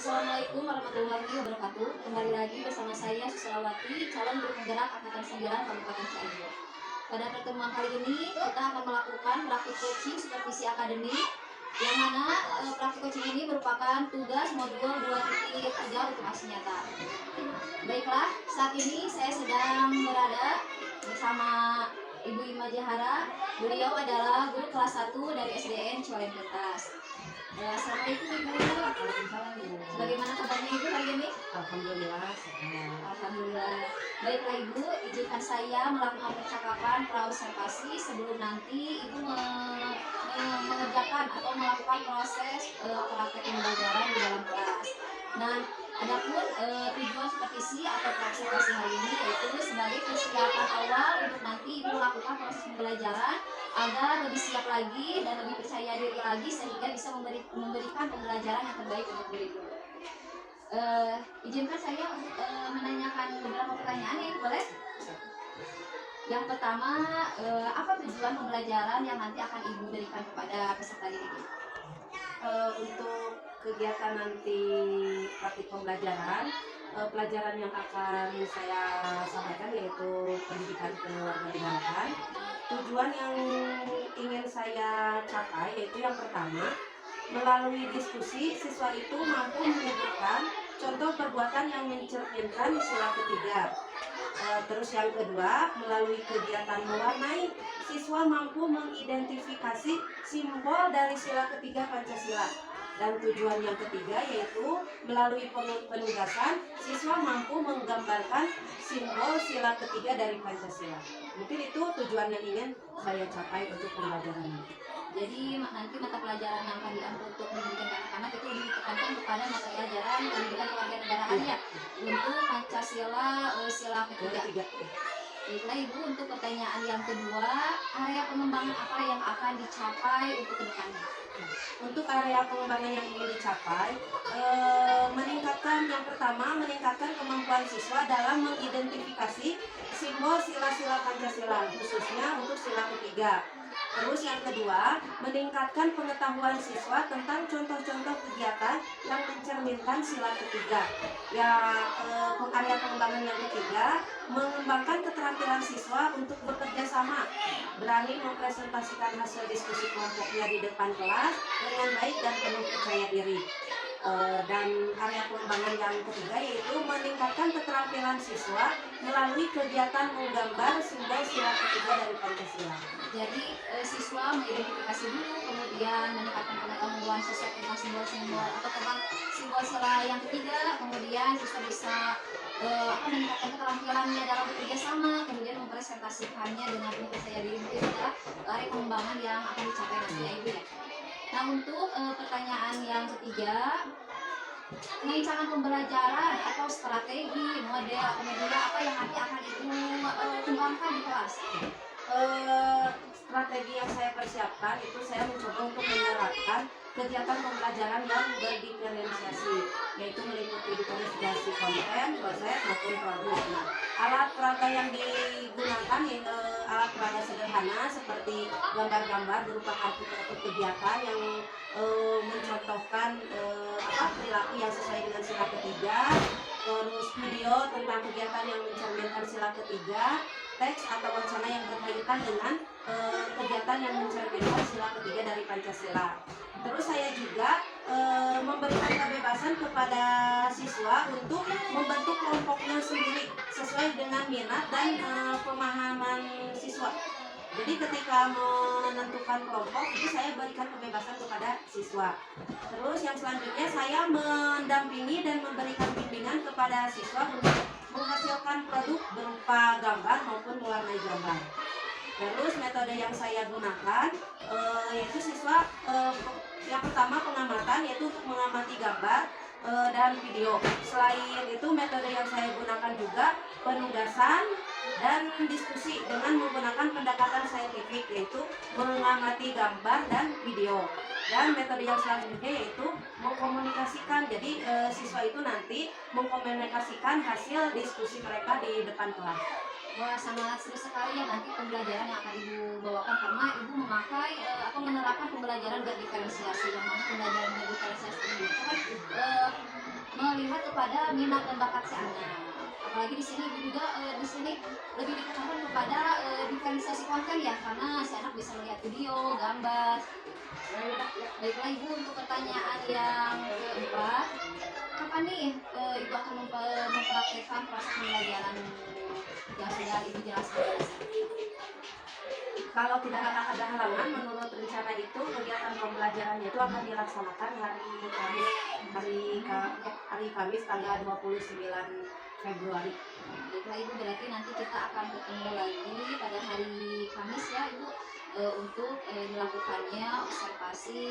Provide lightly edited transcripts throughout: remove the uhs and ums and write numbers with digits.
Assalamualaikum warahmatullahi wabarakatuh. Kembali lagi bersama saya Susilawati, calon guru penggerak Angkatan 9 Kabupaten Cianjur. Pada pertemuan kali ini kita akan melakukan praktik coaching supervisi akademik, yang mana praktik coaching ini merupakan tugas modul 2.3 untuk aksi nyata. Baiklah, saat ini saya sedang berada bersama Ibu Ima Jahara. Beliau adalah guru kelas 1 dari SDN Cilenkertas. Assalamualaikum Ibu. Waalaikumsalam, Ibu. Bagaimana kabarnya Ibu hari ini? Alhamdulillah sehat. Alhamdulillah. Baiklah Ibu, izinkan saya melakukan percakapan praobservasi sebelum nanti Ibu mengerjakan atau melakukan proses praktek pembelajaran di dalam kelas. Nah, adapun tujuan supervisi atau praobservasi hari ini yaitu sebagai persiapan awal untuk nanti Ibu melakukan proses pembelajaran agar lebih siap lagi dan lebih percaya diri lagi sehingga bisa memberikan pembelajaran yang terbaik untuk diri Ibu. Izinkan saya menanyakan beberapa pertanyaan ya, boleh? Yang pertama, apa tujuan pembelajaran yang nanti akan Ibu berikan kepada peserta didik? Untuk kegiatan nanti praktik pembelajaran, pelajaran yang akan saya sampaikan yaitu pendidikan kewarganegaraan. Tujuan yang ingin saya capai yaitu yang pertama, melalui diskusi siswa itu mampu menyebutkan contoh perbuatan yang mencerminkan sila ketiga. Terus yang kedua, melalui kegiatan mewarnai, siswa mampu mengidentifikasi simbol dari sila ketiga Pancasila. Dan tujuan yang ketiga yaitu melalui penugasan, siswa mampu menggambarkan simbol sila ketiga dari Pancasila. Mungkin itu tujuan yang ingin saya capai untuk pembelajaran ini. Jadi nanti mata pelajaran yang akan diambil untuk pendidikan anak-anak itu ditekankan kepada mata pelajaran pendidikan kewarganegaraan ya, untuk Pancasila sila ketiga. Baiklah Ibu, untuk pertanyaan yang kedua, area pengembangan apa yang akan dicapai untuk kedepannya? Untuk area pengembangan yang ingin dicapai, yang pertama meningkatkan kemampuan siswa dalam mengidentifikasi simbol sila-sila Pancasila, khususnya untuk sila ketiga. Terus yang kedua, meningkatkan pengetahuan siswa tentang contoh-contoh kegiatan yang mencerminkan sila ketiga. Area pengembangan yang ketiga, mengembangkan keterampilan siswa untuk bekerja sama, berani mempresentasikan hasil diskusi kelompoknya di depan kelas dengan baik dan penuh percaya diri. Dan area pengembangan yang ketiga yaitu meningkatkan keterampilan siswa melalui kegiatan menggambar simbol sila ketiga dari Pancasila. Jadi siswa mengidentifikasi dulu, kemudian meningkatkan pengetahuan siswa tentang simbol-simbol atau tentang simbol sila yang ketiga, kemudian siswa bisa meningkatkan keterampilannya dalam bekerja sama, kemudian mempresentasikannya dengan penuh percaya diri. Itu adalah area pengembangan yang akan dicapai nanti ya Ibu ya. Nah, untuk pertanyaan yang ketiga, rancangan pembelajaran atau strategi, model atau media apa yang nanti akan Ibu kembangkan di kelas? Strategi yang saya persiapkan itu saya mencoba untuk menerapkan kegiatan pembelajaran yang berdiferensiasi, yaitu meliputi diferensiasi konten, proses maupun produk. Nah, alat peraga yang digunakan yaitu alat peraga sederhana seperti gambar-gambar berupa kartu kegiatan yang mencontohkan perilaku yang sesuai dengan sila ketiga, terus video tentang kegiatan yang mencerminkan sila ketiga, teks atau wacana yang berkaitan dengan kegiatan yang mencerminkan sila ketiga dari Pancasila. Terus saya juga memberikan kebebasan kepada siswa untuk membentuk kelompoknya sendiri sesuai dengan minat dan pemahaman siswa. Jadi ketika menentukan kelompok itu saya berikan kebebasan kepada siswa. Terus yang selanjutnya saya mendampingi dan memberikan bimbingan kepada siswa untuk menghasilkan produk berupa gambar maupun mewarnai gambar. Terus metode yang saya gunakan yaitu siswa yang pertama pengamatan, yaitu untuk mengamati gambar dan video. Selain itu metode yang saya gunakan juga penugasan dan diskusi dengan menggunakan pendekatan saintifik, yaitu mengamati gambar dan video. Dan metode yang selanjutnya yaitu mengkomunikasikan. Jadi siswa itu nanti mengkomunikasikan hasil diskusi mereka di depan kelas. Wah, sangat seru sekali ya nanti pembelajaran yang akan Ibu bawakan, karena Ibu memakai atau menerapkan pembelajaran berdiferensiasi, yang mana pembelajaran berdiferensiasi ini itu kan kepada minat dan bakat si anak. Apalagi di sini ibu juga di sini lebih ditekankan kepada diferensiasi konten ya, karena si anak bisa melihat video, gambar. Baiklah ibu, untuk pertanyaan yang keempat, kapan nih ibu akan mempraktekkan proses pembelajaran yang sudah ibu jelaskan? Kalau tidak ada halangan, menurut rencana itu kegiatan pembelajarannya itu akan dilaksanakan hari Kamis tanggal 29 Februari. Baiklah ibu, berarti nanti kita akan ketemu lagi pada hari Kamis ya ibu, untuk dilakukannya observasi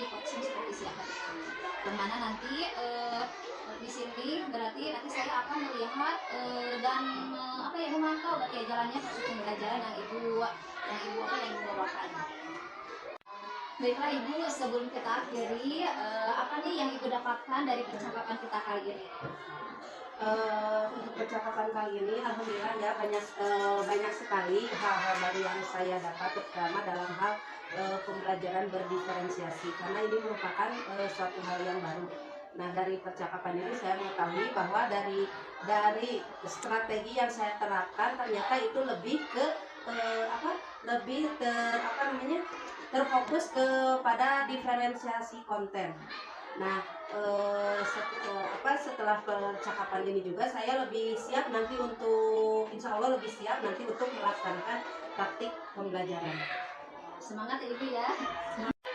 coaching supervisi akademik. Yang mana nanti di sini berarti nanti saya akan melihat dan memantau berarti ya jalannya proses pembelajaran yang ibu bawakan. Baiklah ibu, sebelum kita akhiri, apa nih yang ibu dapatkan dari percakapan kita kali ini? Untuk percakapan kali ini alhamdulillah ya banyak sekali hal-hal baru yang saya dapat, terutama dalam hal pembelajaran berdiferensiasi, karena ini merupakan suatu hal yang baru. Nah, dari percakapan ini saya mengetahui bahwa dari strategi yang saya terapkan ternyata itu lebih ke terfokus kepada diferensiasi konten. Nah, setelah percakapan ini juga saya lebih siap nanti insya Allah lebih siap nanti untuk melaksanakan praktik pembelajaran. Semangat ibu ya.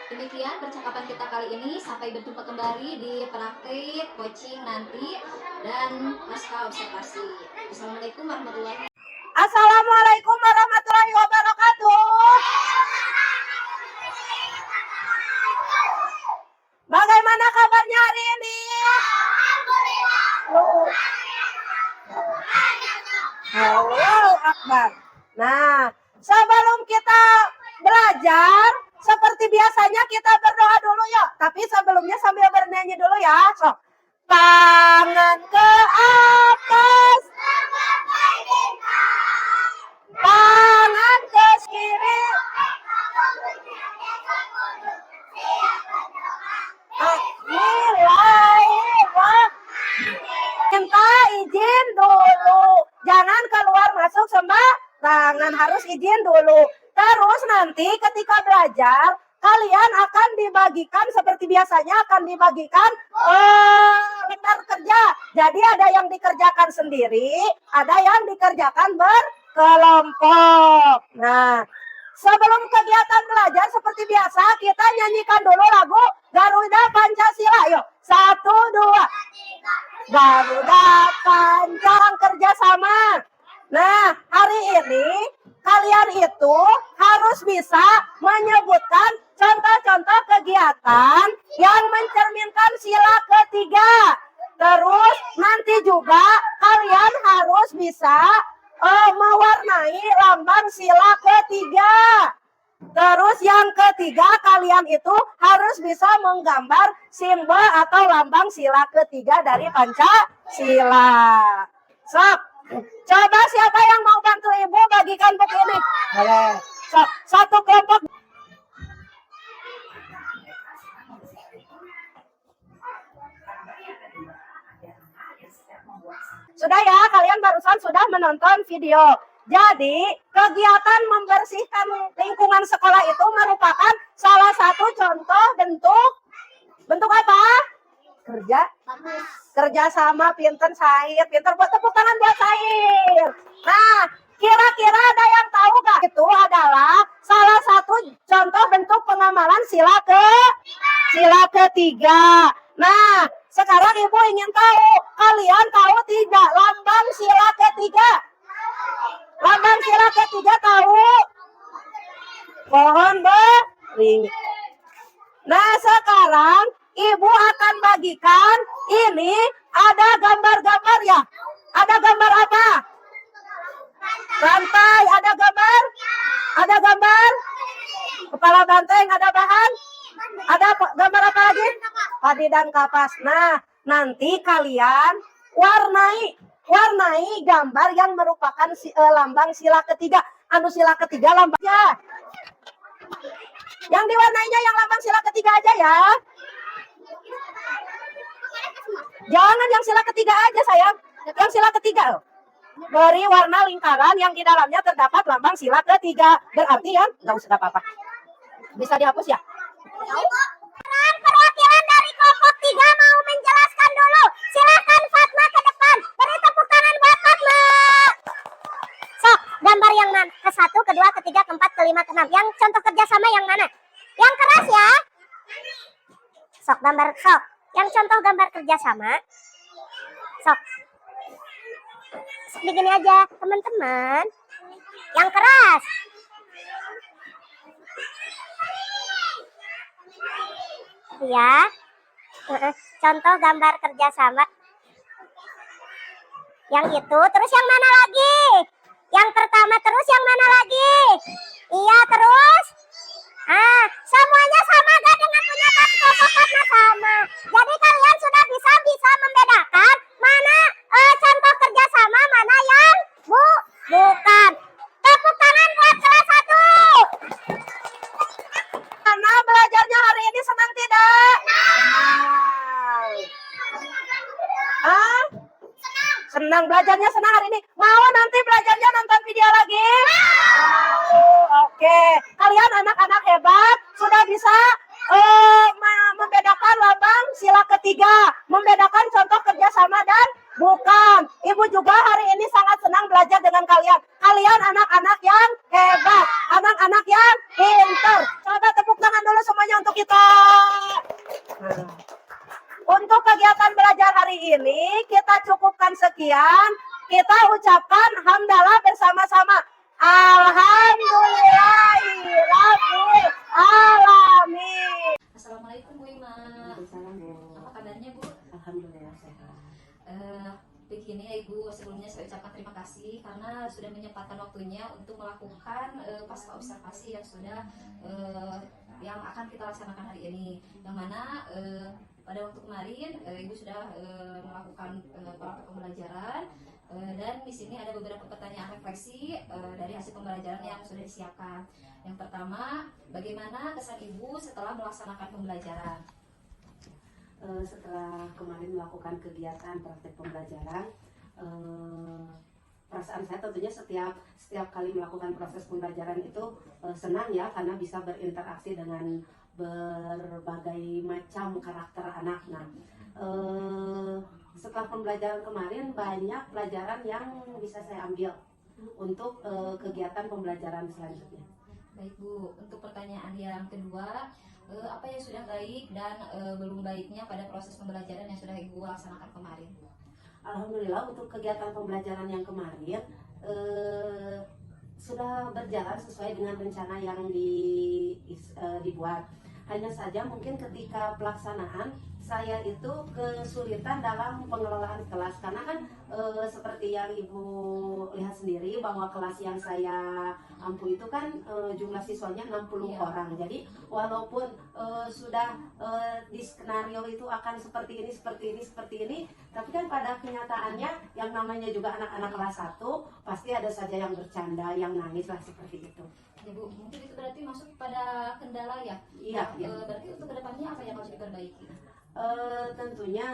Demikian percakapan kita kali ini, sampai berjumpa kembali di praktik coaching nanti dan pasca observasi. Assalamualaikum warahmatullahi wabarakatuh. Assalamualaikum warahmatullahi wabarakatuh. Bagaimana kabarnya hari ini? Allahu Akbar. Nah, sebelum kita belajar, seperti biasanya kita berdoa dulu ya. Tapi sebelumnya sambil bernyanyi dulu ya. So, tangan ke atas, tangan ke kiri. Minta izin dulu, jangan keluar masuk sembarangan, harus izin dulu. Terus nanti ketika belajar kalian akan dibagikan seperti biasanya, akan dibagikan lembar kerja. Jadi ada yang dikerjakan sendiri, ada yang dikerjakan berkelompok. Nah, sebelum kegiatan belajar seperti biasa, kita nyanyikan dulu lagu Garuda Pancasila. Yuk, 1, 2. Garuda Pancasila kerjasama. Nah, hari ini kalian itu harus bisa menyebutkan contoh-contoh kegiatan yang mencerminkan sila ketiga. Terus nanti juga kalian harus bisa mewarnai lambang sila ketiga. Terus yang ketiga, kalian itu harus bisa menggambar simbol atau lambang sila ketiga dari Pancasila. Sok, coba siapa yang mau bantu ibu bagikan buku ini? Boleh. Sok, satu kelompok. Sudah ya, kalian barusan sudah menonton video. Jadi, kegiatan membersihkan lingkungan sekolah itu merupakan salah satu contoh bentuk apa? Kerja sama, pinter Sair. Pinter, buat tepuk tangan buat Sair. Nah, kira-kira ada yang tahu gak? Itu adalah salah satu contoh bentuk pengamalan sila ketiga. Nah, sekarang ibu ingin tahu, kalian tahu tidak lambang sila ketiga? Lambang sila ketiga tahu? Pohon beringin. Nah, sekarang ibu akan bagikan ini, ada gambar-gambar ya. Ada gambar apa? Rantai, ada gambar? Ada gambar? Kepala banteng, ada bahan? Ada gambar apa lagi? Padi dan kapas. Nah, nanti kalian warnai gambar yang merupakan lambang sila ketiga. Sila ketiga lambangnya. Yang diwarnainya yang lambang sila ketiga aja ya. Jangan yang sila ketiga aja sayang. Yang sila ketiga loh. Beri warna lingkaran yang di dalamnya terdapat lambang sila ketiga. Berarti yang nggak usah apa-apa. Bisa dihapus ya? Perwakilan dari kelompok 3 mau menjelaskan dulu. Silakan Fatma ke depan. Beri tepuk tangan buat Fatma. Sok, gambar yang mana? Ke-1, ke-2, ke-3, ke-4, ke-5, ke-6. Yang contoh kerjasama yang mana? Yang keras ya. Sok, gambar sok. Yang contoh gambar kerjasama. Sok. Begini aja, teman-teman. Yang keras. Ya. Contoh gambar kerjasama. Yang itu, terus yang mana lagi? Yang pertama, terus yang mana lagi? Iya, terus? Semuanya sama gak dengan punya kelompok karena sama. Jadi kalian sudah bisa membedakan mana contoh kerjasama, mana yang bukan. Tepuk tangan buat kelas 1. Mana belajarnya hari ini senang tidak? Senang belajarnya senang hari ini. Mau nanti belajarnya nonton video lagi? Oke. Kalian anak-anak hebat sudah bisa membedakan lambang sila ketiga, membedakan contoh kerjasama dan bukan. Ibu juga hari ini sangat senang belajar dengan kalian. Kalian anak-anak yang hebat, anak-anak yang pintar. Coba tepuk tangan dulu semuanya untuk kita. Untuk kegiatan belajar hari ini kita cukupkan sekian. Kita ucapkan hamdalah bersama-sama. Alhamdulillahirabbil alamin. Assalamualaikum Bu Ima. Apa kabarnya Bu? Alhamdulillah sehat. Begini ya Ibu, sebelumnya saya ucapkan terima kasih karena sudah menyempatkan waktunya untuk melakukan pasca observasi yang sudah yang akan kita laksanakan hari ini. Yang mana pada waktu kemarin Ibu sudah melakukan praktek pembelajaran dan di sini ada beberapa pertanyaan refleksi dari hasil pembelajaran yang sudah disiapkan. Yang pertama, bagaimana kesan Ibu setelah melaksanakan pembelajaran? Setelah kemarin melakukan kegiatan praktek pembelajaran, perasaan saya tentunya setiap kali melakukan proses pembelajaran itu senang ya, karena bisa berinteraksi dengan berbagai macam karakter anak. Nah, setelah pembelajaran kemarin banyak pelajaran yang bisa saya ambil untuk kegiatan pembelajaran selanjutnya. Baik Bu, untuk pertanyaan yang kedua, apa yang sudah baik dan belum baiknya pada proses pembelajaran yang sudah Ibu laksanakan kemarin? Alhamdulillah untuk kegiatan pembelajaran yang kemarin sudah berjalan sesuai dengan rencana yang dibuat. Hanya saja mungkin ketika pelaksanaan saya itu kesulitan dalam pengelolaan kelas, karena kan seperti yang Ibu lihat sendiri bahwa kelas yang saya ampu itu kan jumlah siswanya 60 orang. Jadi walaupun sudah di skenario itu akan seperti ini, tapi kan pada kenyataannya yang namanya juga anak-anak kelas 1 pasti ada saja yang bercanda, yang nangis lah, seperti itu. Ya Bu, mungkin itu berarti masuk pada kendala ya? Iya. Berarti untuk kedepannya apa yang harus diperbaiki? Tentunya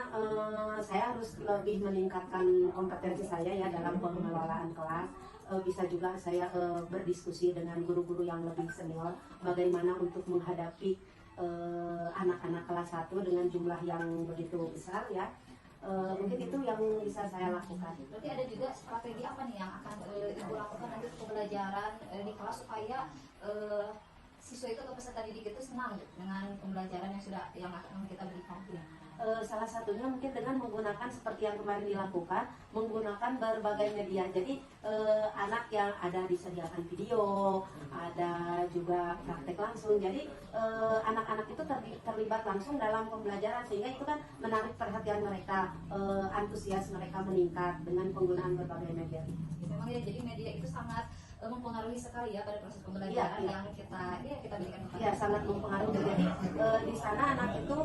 saya harus lebih meningkatkan kompetensi saya ya dalam pengelolaan kelas. Bisa juga saya berdiskusi dengan guru-guru yang lebih senior bagaimana untuk menghadapi anak-anak kelas 1 dengan jumlah yang begitu besar ya. Mungkin itu yang bisa saya lakukan. Berarti ada juga strategi apa nih yang akan Ibu lakukan nanti untuk pembelajaran di kelas supaya siswa itu atau peserta didik itu senang dengan pembelajaran yang akan kita berikan? Salah satunya mungkin dengan menggunakan seperti yang kemarin dilakukan, menggunakan berbagai media. Jadi anak yang ada disediakan video, ada juga praktek langsung. Jadi anak-anak itu terlibat langsung dalam pembelajaran, sehingga itu kan menarik perhatian mereka, antusias mereka meningkat dengan penggunaan berbagai media. Memang ya, jadi media itu sangat mempengaruhi sekali ya pada proses pembelajaran yang kita berikan kepada. Iya, sangat mempengaruhi. Jadi di sana anak itu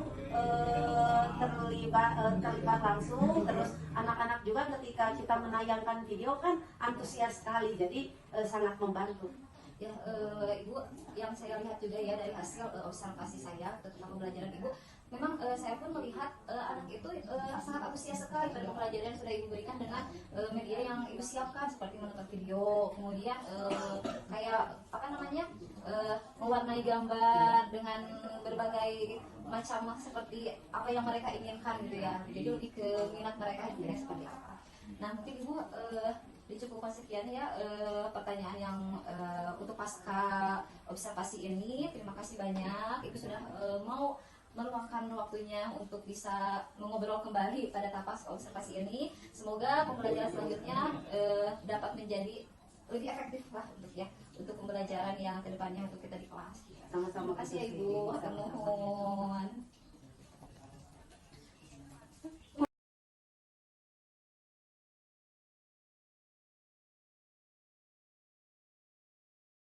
terlibat langsung. Terus anak-anak juga ketika kita menayangkan video kan antusias sekali. Jadi sangat membantu. Ya, Ibu, yang saya lihat juga ya dari hasil observasi saya tentang pembelajaran Ibu, memang saya pun melihat anak itu sangat antusias sekali pada pembelajaran yang sudah ibu berikan dengan media yang ibu siapkan seperti menonton video, kemudian kayak apa namanya mewarnai gambar dengan berbagai macam seperti apa yang mereka inginkan gitu ya. Jadi lebih ke minat mereka gitu ya seperti apa. Nah mungkin ibu dicukupkan sekian ya pertanyaan yang untuk pasca observasi ini. Terima kasih banyak ibu sudah mau meluangkan waktunya untuk bisa mengobrol kembali pada tahap pasca observasi ini. Semoga pembelajaran selanjutnya dapat menjadi lebih efektif lah untuk pembelajaran yang kedepannya untuk kita di kelas. Sama-sama. Terima kasih ya ibu. Hatur nuhun.